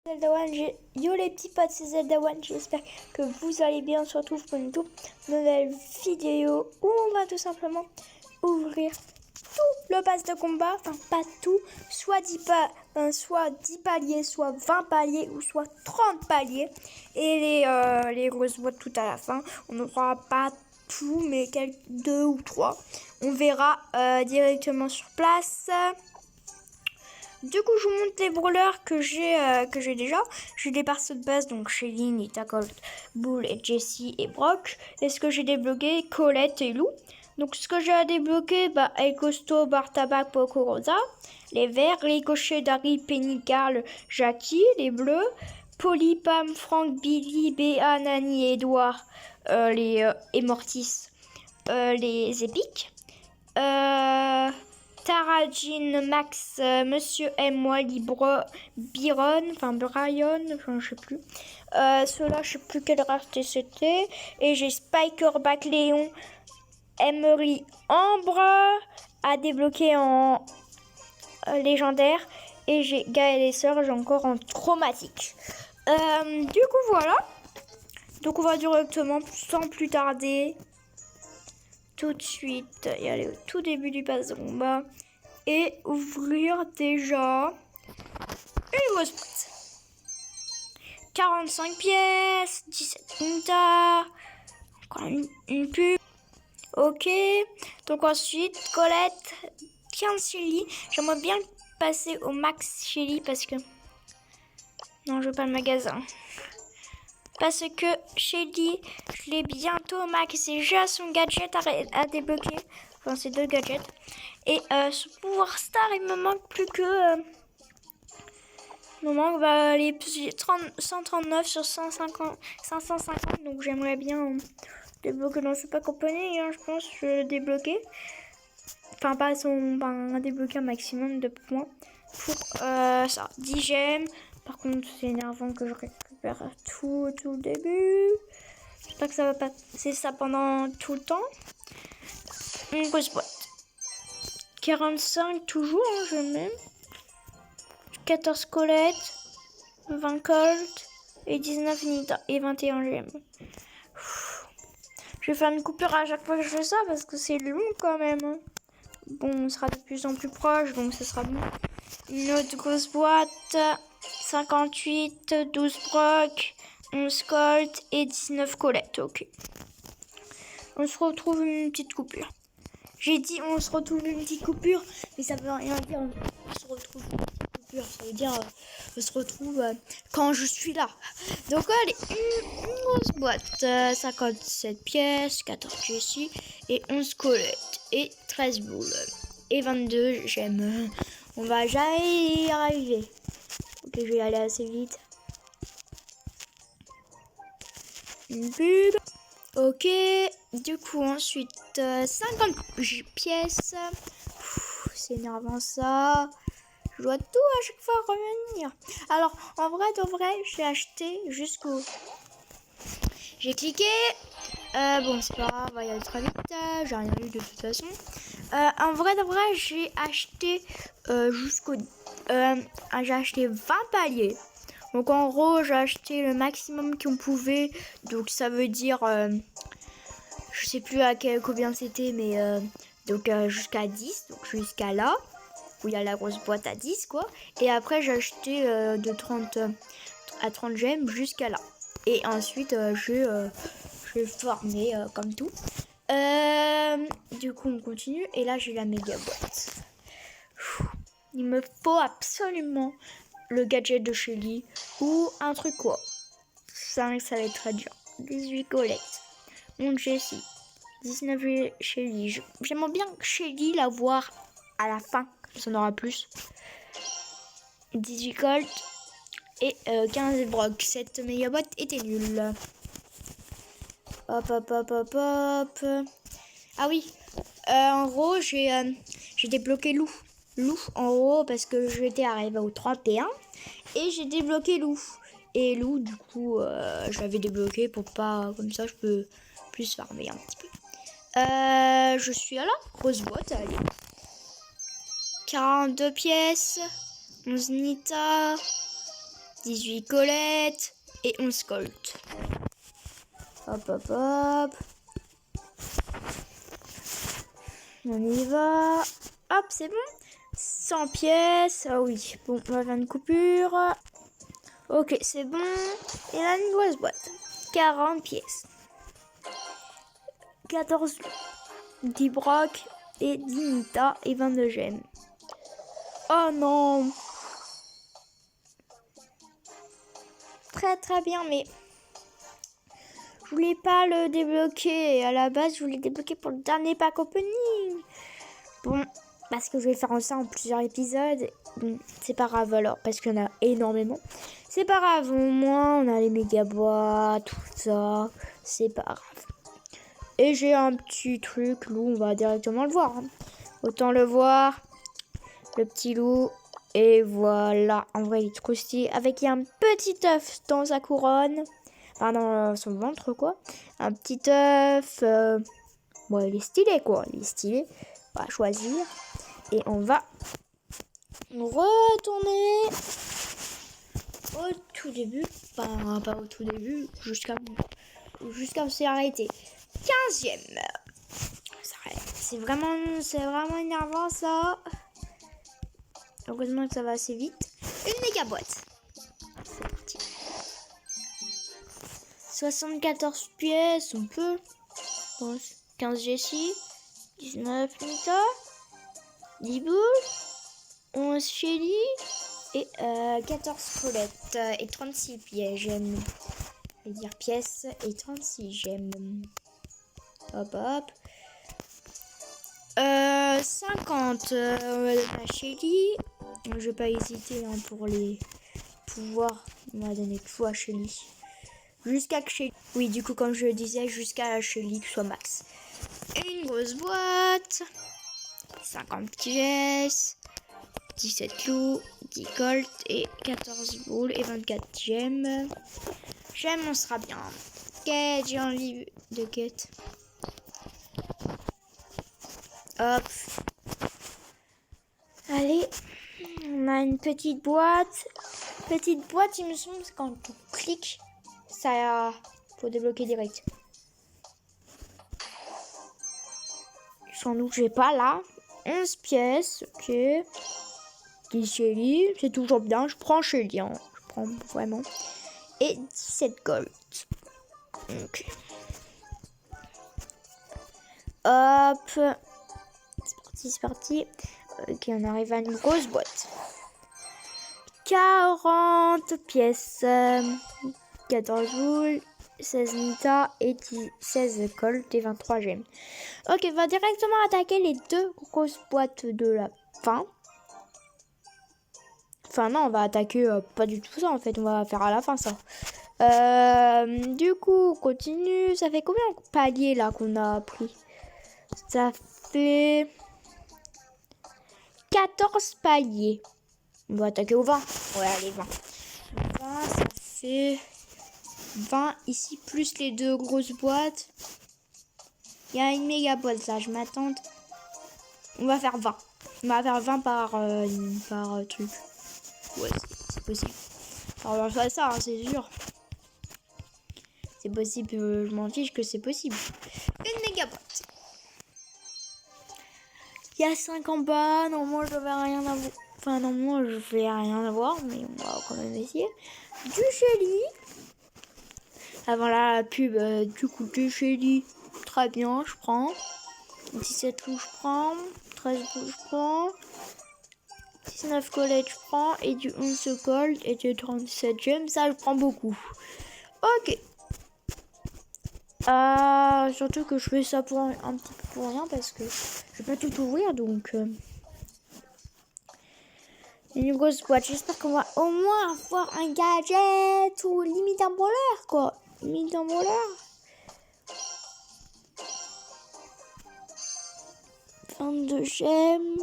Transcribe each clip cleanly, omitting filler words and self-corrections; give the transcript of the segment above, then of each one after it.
Zelda One, yo les petits potes, c'est Zelda One, j'espère que vous allez bien. On se retrouve pour une toute nouvelle vidéo où on va tout simplement ouvrir tout le pass de combat, enfin pas tout, soit 10 paliers, soit 20 paliers ou soit 30 paliers et les grosses boîtes tout à la fin. On n'aura pas tout mais deux ou trois, on verra directement sur place. Du coup, je vous montre les brawlers que j'ai déjà. J'ai des persos de base, donc Shelly, Nita, Colt, Bull et Jessie et Brock. Et ce que j'ai débloqué, Colette et Lou. Donc ce que j'ai à débloquer, El Costo, Bartabac, Poco, Rosa. Les verts, les cochers, Dari, Penny, Carl, Jackie. Les bleus, Polly, Pam, Frank, Billy, Béa, Nani et Edouard. Et Mortis, les épiques. Tara, Jean, Max, Monsieur M, Wally, Byron, je sais plus. Ceux-là, je sais plus quelle rareté c'était. Et j'ai Spiker, Back, Léon, Emery, Ambre à débloquer en légendaire. Et j'ai Gaël et Sœur, j'ai encore en chromatique. Du coup, voilà. Donc, on va directement, sans plus tarder, tout de suite y aller au tout début du pass de combat et ouvrir déjà une grosse boîte. 45 pièces, 17 Nita, encore une pub. Ok, donc ensuite Colette, 15 Shelly. J'aimerais bien passer au max Shelly parce que non, je veux pas le magasin. Parce que Shelly, je l'ai bientôt au max. C'est déjà son gadget à débloquer. Enfin, c'est deux gadgets. Et ce pouvoir star, il me manque plus que... il me manque les 139 sur 550. Donc j'aimerais bien débloquer dans ce pack compagnie. Je pense que je vais le débloquer. Enfin, pas débloquer un maximum de points. Pour ça, 10 gemmes. Par contre, c'est énervant que je récupère tout au début. J'espère que ça va passer ça pendant tout le temps. Une grosse boîte. 45 toujours, je mets. 14 Colette, 20 Colt et 19 Nita et 21 gemmes. Je vais faire une coupure à chaque fois que je fais ça parce que c'est long quand même. Bon, on sera de plus en plus proche, donc ce sera bon. Une autre grosse boîte. 58, 12 Brock, 11 Colt et 19 Colette. Ok. On se retrouve une petite coupure. J'ai dit on se retrouve une petite coupure, mais ça veut rien dire. On se retrouve une petite coupure. Ça veut dire on se retrouve quand je suis là. Donc allez, une grosse boîte. 57 pièces, 14 Jessie et 11 Colette et 13 boules. Et 22 gemmes. On va jamais y arriver. Ok, je vais aller assez vite. Une pub. Ok, du coup ensuite 50 pièces. C'est énervant ça. Je dois tout à chaque fois revenir. Alors en vrai de vrai, j'ai acheté jusqu'au... J'ai cliqué. Bon c'est pas grave, on va y aller très vite. J'ai rien eu de toute façon. En vrai de vrai, j'ai acheté jusqu'au... j'ai acheté 20 paliers. Donc en gros, j'ai acheté le maximum qu'on pouvait. Donc ça veut dire... je sais plus combien c'était, mais... donc jusqu'à 10. Donc jusqu'à là. Où il y a la grosse boîte à 10, quoi. Et après, j'ai acheté de 30 à 30 gemmes jusqu'à là. Et ensuite, je vais farmer comme tout. Du coup, on continue. Et là, j'ai la méga boîte. Il me faut absolument le gadget de Shelly ou un truc quoi. Ça va être très dur. 18 Colette, 11 Jessie, 19 Shelly. J'aimerais bien Shelly la voir à la fin, ça en aura plus. 18 Colt et 15 Brock. Cette méga boîte était nulle. Hop. Ah oui, en gros, j'ai débloqué Lou. Lou en haut parce que j'étais arrivée au 31 et j'ai débloqué Lou. Et Lou, du coup, je l'avais débloqué pour pas, comme ça, je peux plus farmer un petit peu. Je suis à la grosse boîte, allez. 42 pièces, 11 Nita, 18 Colette et 11 Colt. Hop, hop, hop. On y va. Hop, c'est bon. 100 pièces. Ah oui, bon, on va faire une coupure. Ok, c'est bon. Et là, une grosse boîte. 40 pièces. 14 10 brocs et 10 Nita et 22 gemmes. Oh non. Très bien, mais je voulais pas le débloquer. À la base, je voulais débloquer pour le dernier pack opening. Bon, parce que je vais faire ça en plusieurs épisodes. Bon, c'est pas grave alors, parce qu'il y en a énormément. C'est pas grave, au moins on a les méga boîtes, tout ça. C'est pas grave. Et j'ai un petit truc, loup, on va directement le voir. Hein. Autant le voir. Le petit loup. Et voilà, en vrai il est trop stylé. Avec un petit œuf dans sa couronne. Enfin dans son ventre quoi. Un petit œuf. Bon il est stylé quoi, il est stylé. On va choisir. Et on va retourner au tout début. Enfin pas au tout début, jusqu'à où c'est arrêté. 15e. C'est vraiment énervant ça. Heureusement que ça va assez vite. Une méga boîte. C'est parti. 74 pièces, on peut. 15 Jessie. 19 Nita. 10 boules. 11 Shelly. Et 14 Colette. Et 36 pièces. J'aime. Je vais dire pièces. Et 36 j'aime. Hop hop. 50 à Shelly. Je vais pas hésiter hein, pour les pouvoirs. On va donner tout à Shelly. Jusqu'à que Shelly. Oui, du coup, comme je le disais, jusqu'à Shelly soit max. Une grosse boîte. 50 pièces. 17 clous. 10 Colt et 14 boules et 24 gemmes. Gemmes, on sera bien. Quête, j'ai envie de quête. Hop. Allez. On a une petite boîte. Petite boîte, il me semble, quand on clique, ça faut débloquer direct. Sans doute, j'ai pas là. 11 pièces, ok. 10 Shelly, c'est toujours bien. Je prends Shelly, hein. Je prends vraiment. Et 17 Gold. Ok. Hop. C'est parti. Ok, on arrive à une grosse boîte. 40 pièces. 14 boules. 16 Nita et 16 Colt et 23 gemmes. Ok, on va directement attaquer les deux grosses boîtes de la fin. Enfin non, on va attaquer pas du tout ça en fait, on va faire à la fin ça. Du coup, on continue. Ça fait combien de paliers là qu'on a pris? Ça fait 14 paliers. On va attaquer au 20. Ouais, allez, 20. 20, ça fait 20 ici, plus les deux grosses boîtes. Il y a une méga boîte là, je m'attends. On va faire 20. On va faire 20 par truc. Ouais, c'est possible. Alors, on va faire ça, hein, c'est sûr. C'est possible, je m'en fiche que c'est possible. Une méga boîte. Il y a 5 en bas. Normalement, je vais rien avoir. Enfin, normalement, je vais rien avoir, mais on va quand même essayer. Du Shelly. Avant la pub, du coup, du Shelly. Très bien, je prends. 17 roues, je prends. 13 roues, je prends. 19 Colette, je prends. Et du 11 Gold et du 37 gemmes. Ça, je prends beaucoup. Ok. Surtout que je fais ça pour un petit peu pour rien parce que je peux tout ouvrir donc une grosse boîte. J'espère qu'on va au moins avoir un gadget ou limite un brawler quoi. Limite un brawler. 22 gemmes.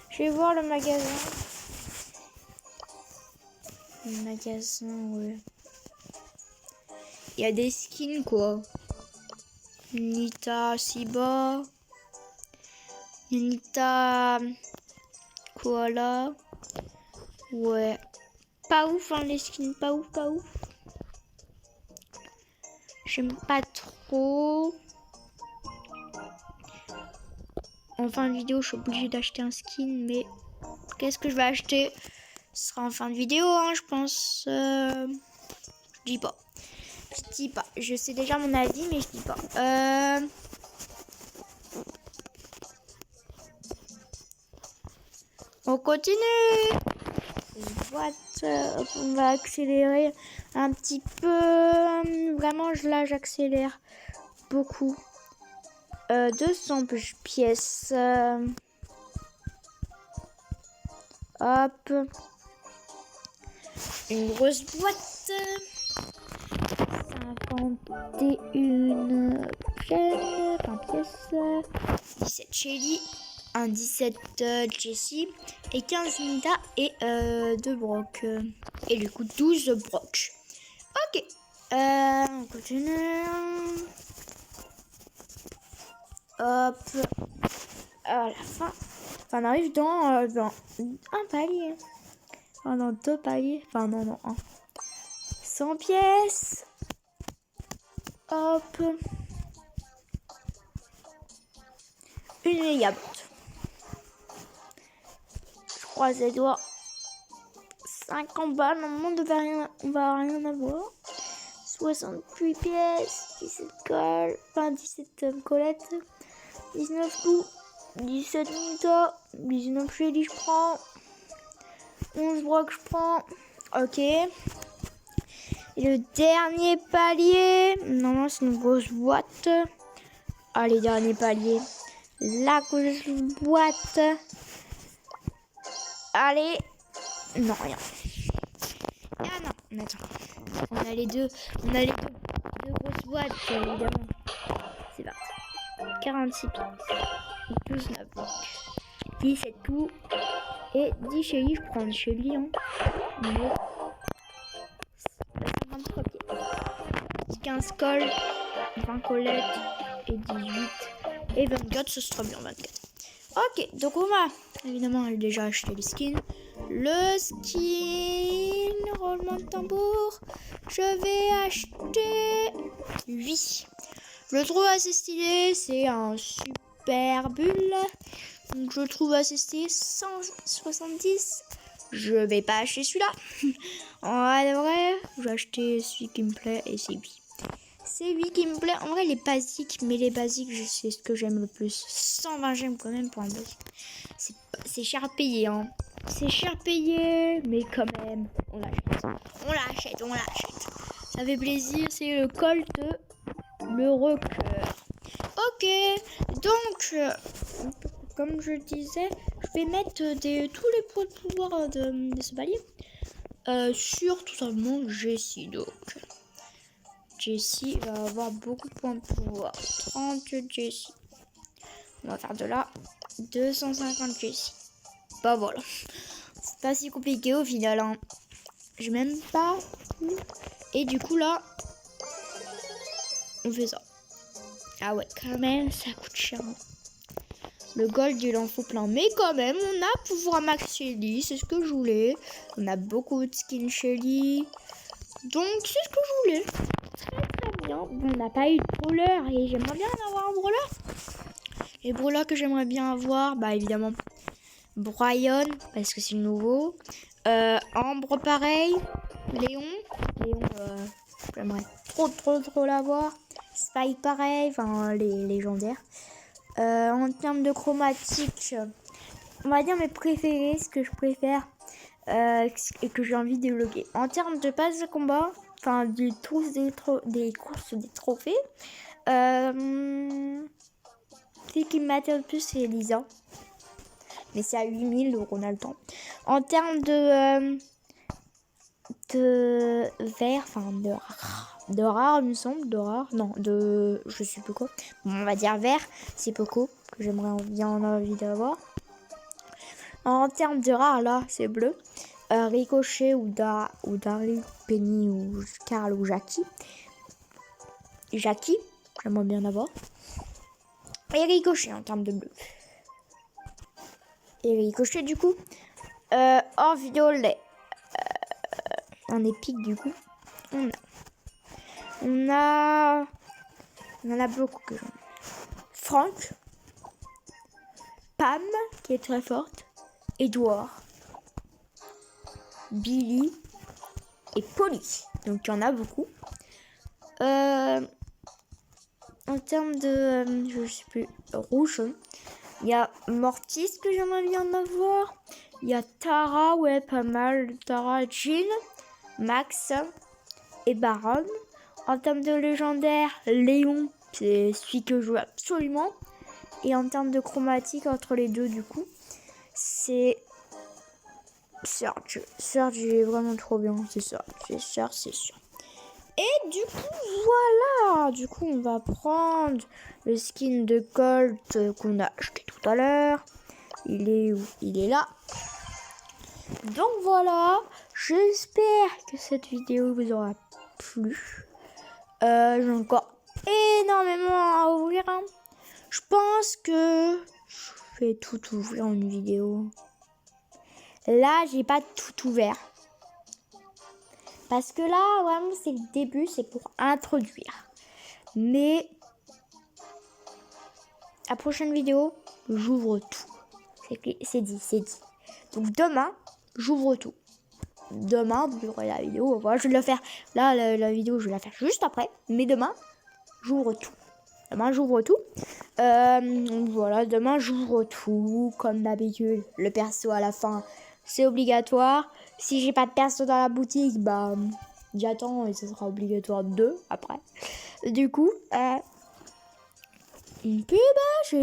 Je vais voir le magasin. Le magasin, ouais. Il y a des skins quoi. Nita Siba. Nita Koala. Ouais. pas ouf, hein, les skins, pas ouf, pas ouf. J'aime pas trop. En fin de vidéo, je suis obligée d'acheter un skin, mais qu'est-ce que je vais acheter? Ce sera en fin de vidéo, hein, je pense. Je dis pas. Je dis pas. Je sais déjà mon avis, mais je dis pas. On continue. On va accélérer un petit peu. Vraiment, là, j'accélère beaucoup. 200 pièces. Hop. Une grosse boîte. 51 chaînes. 20 pièces. 17 Shelly. Un 17 Jessie. Et 15 Nida et 2 Brock. Et du coup 12 Brock. Ok. On continue. Hop. À la fin. Enfin, on arrive dans un palier. Enfin, dans 2 paliers. Enfin, non, un. 100 pièces. Hop. Une méga botte. Je croise les doigts. 50 balles. Normalement, on va rien avoir. 68 pièces. 17 cols. Enfin, 17 colettes. 19 loups. 17 Nita. 19 Shelly, je prends. 11 Brock, je prends. Ok. Et le dernier palier. Non, c'est une grosse boîte. Allez, dernier palier. La grosse boîte. Allez. Non, rien. Ah non, attends. On a les deux grosses boîtes, évidemment. C'est parti. 46 pièces. 12 9. 17 coups. Et 10 Shelly, je prends des Shelly. Hein. Mais 53 pièces. 15 cols. 20 collettes. Et 18. Et 24, ce sera bien 24. Ok, donc on va évidemment déjà acheter les skins. Le skin, roulement de tambour, je vais acheter 8. Je le trouve assez stylé, c'est un super bulle. Donc je le trouve assez stylé, 170. Je vais pas acheter celui-là. En vrai, je vais acheter celui qui me plaît et c'est 8. C'est 8 qui me plaît. En vrai, les basiques, mais les basiques, c'est ce que j'aime le plus. 120 j'aime quand même pour un basique. C'est cher à payer, hein. C'est cher payé, mais quand même, on l'achète. Ça fait plaisir, c'est le Colt, le rocker. Ok, donc, comme je disais, je vais mettre tous les points de pouvoir de ce palier sur tout simplement Jessie. Donc, Jessie va avoir beaucoup de points de pouvoir. 30 Jessie. On va faire de là 250 Jessie. Bah voilà. C'est pas si compliqué au final. Hein. J'ai même pas. Et du coup là, on fait ça. Ah ouais, quand même, ça coûte cher. Hein. Le gold, il en faut plein. Mais quand même, on a pouvoir max Shelly. C'est ce que je voulais. On a beaucoup de skins Shelly. Donc, c'est ce que je voulais. Très bien. Bon, on n'a pas eu de brawler. Et j'aimerais bien en avoir un brawler. Les brawlers que j'aimerais bien avoir, bah évidemment, Brian, parce que c'est nouveau. Ambre, pareil. Léon, j'aimerais trop l'avoir. Spike, pareil. Enfin, les légendaires. En termes de chromatique, on va dire mes préférés, ce que je préfère et que j'ai envie de débloquer. En termes de passe de combat, enfin des courses, des trophées, ce qui m'attire le plus, c'est Elisa. Mais c'est à 8000, donc on a le temps. En termes de vert, enfin de rare, il me semble, je sais plus quoi. Bon, on va dire vert, c'est Poco, que j'aimerais bien en envie d'avoir. En termes de rare, là, c'est bleu. Ricochet ou Daryl, Penny ou Carl ou Jackie, j'aimerais bien avoir. Et Ricochet en termes de bleu. Et Ricochet du coup. En violet. en épique du coup, on en a beaucoup que j'en ai. Franck, Pam qui est très forte, Edouard, Billy et Polly. Donc il y en a beaucoup. En termes de, je sais plus, rouge, il y a Mortis que j'aimerais bien en avoir. Il y a Tara, ouais, pas mal. Tara, Jean, Max et Baron. En termes de légendaire, Léon, c'est celui que je veux absolument. Et en termes de chromatique entre les deux, du coup, c'est Serge. Serge, il est vraiment trop bien, c'est ça. C'est Serge, c'est sûr. Et du coup, voilà. Du coup, on va prendre le skin de Colt qu'on a acheté tout à l'heure. Il est où? Il est là. Donc voilà. J'espère que cette vidéo vous aura plu. J'ai encore énormément à ouvrir. Hein. Je pense que je vais tout ouvrir en une vidéo. Là, j'ai pas tout ouvert. Parce que là, vraiment, c'est le début, c'est pour introduire. Mais la prochaine vidéo, j'ouvre tout. C'est dit. Donc demain, j'ouvre tout. Demain, vous aurez la vidéo. Voilà, je vais la faire. Là, la vidéo, je vais la faire juste après. Mais demain, j'ouvre tout. Voilà, demain, j'ouvre tout. Comme d'habitude, le perso à la fin, c'est obligatoire. Si j'ai pas de perso dans la boutique, bah j'attends et ce sera obligatoire 2 après. Du coup, puis bah